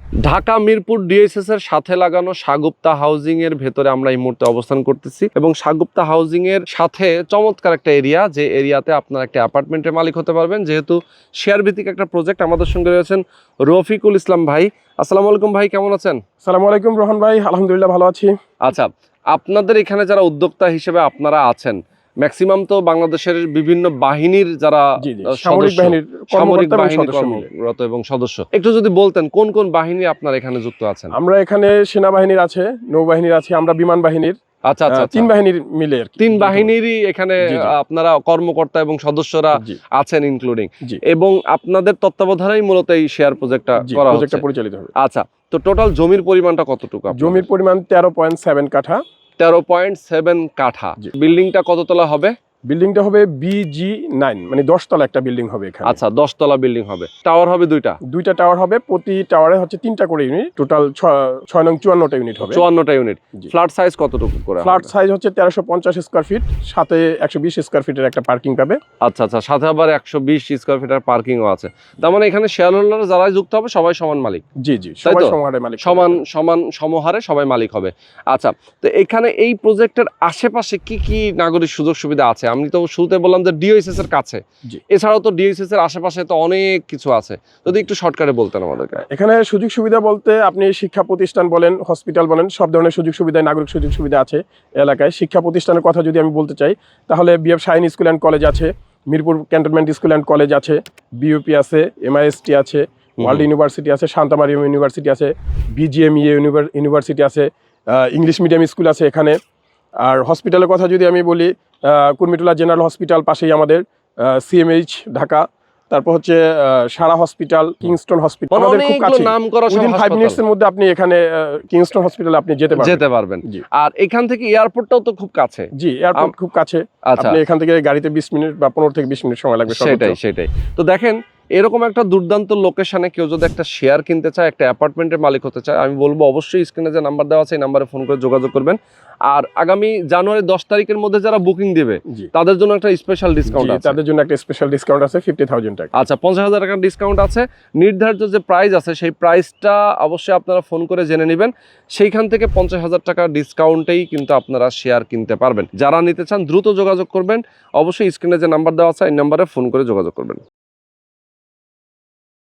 Dhaka Mirpur DSS এর সাথে লাগানো সাগুপ্তা হাউজিং এর ভেতরে আমরা এই মুহূর্তে অবস্থান করতেছি এবং সাগুপ্তা হাউজিং এর সাথে চমৎকার একটা এরিয়া, যে এরিয়াতে আপনারা একটা অ্যাপার্টমেন্টের মালিক হতে পারবেন। যেহেতু শেয়ার ভিত্তিক একটা প্রজেক্ট, আমাদের সঙ্গে রয়েছেন রফিকুল ইসলাম ভাই। আসসালামু আলাইকুম ভাই, কেমন আছেন? আসসালামু আলাইকুম রোহন ভাই, আলহামদুলিল্লাহ ভালো আছি। আচ্ছা, আপনাদের এখানে যারা উদ্যোক্তা হিসেবে আপনারা আছেন, ম্যাক্সিমাম তো বাংলাদেশের বিভিন্ন বাহিনীর যারা সামরিক বাহিনীর কর্মরত এবং সদস্য, একটু যদি বলতেন কোন কোন বাহিনী আপনারা এখানে যুক্ত আছেন? আমরা এখানে সেনাবাহিনীর আছে, নৌবাহিনীর আছে, আমরা বিমান বাহিনীর, আচ্ছা আচ্ছা, তিন বাহিনীর মিলে তিন বাহিনীরই এখানে আপনারা কর্মকর্তা এবং সদস্যরা আছেন ইনক্লুডিং, এবং আপনাদের তত্ত্বাবধানেই মূলত এই শেয়ার প্রজেক্টটা করা হচ্ছে, পরিচালিত হবে। আচ্ছা, তো টোটাল জমির পরিমাণটা কতটুকু? জমির পরিমাণ 13.7 কাঠা। 13.7 কাঠা। বিল্ডিংটা কততলা হবে? বিল্ডিংটা হবে BG9, মানে 10 তলা একটা বিল্ডিং হবে এখানে। আচ্ছা, 10 তলা বিল্ডিং হবে। টাওয়ার হবে দুইটা টাওয়ার হবে, প্রতি টাওয়ারে হচ্ছে 3টা করে ইউনিট, টোটাল 6 নং 54টা ইউনিট হবে। 54টা ইউনিট। ফ্ল্যাট সাইজ কতটুকু করে? ফ্ল্যাট সাইজ হচ্ছে 1350 স্কয়ার ফিট, সাথে 120 স্কয়ার ফিটের একটা পার্কিং পাবে। আচ্ছা আচ্ছা, সাথে আবার 120 স্কয়ার ফিটের পার্কিংও আছে। তার মানে এখানে শেয়ার হোল্ডার যারা যুক্ত হবে সবাই সমান মালিক? জি, সবাই সমহারে মালিক, সমহারে সবাই মালিক হবে। আচ্ছা, তো এখানে এই প্রজেক্টের আশেপাশে কি কি নাগরিক সুযোগ সুবিধা আছে? আমি তো শুরুতে বললাম যে ডিওএসএস এর কাছে, এছাড়াও তো ডিওএসএস এর আশেপাশে তো অনেক কিছু আছে, যদি একটু শর্টকাটে বলতেন আমাদেরকে। এখানে সুযোগ সুবিধা বলতে আপনি শিক্ষা প্রতিষ্ঠান বলেন, হসপিটাল বলেন, সব ধরনের সুযোগ সুবিধা, নাগরিক সুযোগ সুবিধা আছে এলাকায়। শিক্ষা প্রতিষ্ঠানের কথা যদি আমি বলতে চাই, তাহলে BF Shaheen school and college আছে, Mirpur cantonment school and college আছে, বিইউপি আছে, MIST আছে, ওয়ার্ল্ড ইউনিভার্সিটি আছে, শান্তা মারিয়াম ইউনিভার্সিটি আছে, BGMEA ইউনিভার্সিটি আছে, ইংলিশ মিডিয়াম স্কুল আছে এখানে। আর হসপিটালের কথা যদি আমি বলি, কুর্মিটোলা জেনারেল হসপিটাল পাশেই আমাদের, CMH ঢাকা, তারপর হচ্ছে সারা হসপিটাল, কিংস্টন হসপিটাল, আমাদের খুব কাছে, উইদিন 5 মিনিটসের মধ্যে আপনি এখানে কিংস্টন হসপিটালে আপনি যেতে পারবেন। আর এখান থেকে এয়ারপোর্টটাও তো খুব কাছে। জি, এয়ারপোর্ট খুব কাছে। আপনি এখান থেকে গাড়িতে 20 মিনিট বা 15 থেকে 20 মিনিট সময় লাগবে। সেটাই। তো দেখেন, এরকম একটা দুর্দান্ত লোকেশনে কেউ যদি একটা শেয়ার কিনতে চায়, একটা অ্যাপার্টমেন্টের মালিক হতে চায়, আমি বলবো অবশ্যই স্ক্রিনে যে নাম্বার দেওয়া আছে এই নাম্বারে ফোন করে যোগাযোগ করবেন। আর আগামী জানুয়ারি 10 তারিখের মধ্যে যারা বুকিং দেবে তাদের জন্য একটা স্পেশাল ডিসকাউন্ট আছে। তাদের জন্য একটা স্পেশাল ডিসকাউন্ট আছে 50,000 টাকা। আচ্ছা, 50,000 টাকার ডিসকাউন্ট আছে। নির্ধারিত যে প্রাইস আছে সেই প্রাইসটা অবশ্যই আপনারা ফোন করে জেনে নেবেন। সেইখান থেকে 50,000 টাকা ডিসকাউন্টেই কিন্তু আপনারা শেয়ার কিনতে পারবেন। যারা নিতে চান দ্রুত যোগাযোগ করবেন। অবশ্যই স্ক্রিনে যে নাম্বার দেওয়া আছে এই নাম্বারে ফোন করে যোগাযোগ করবেন।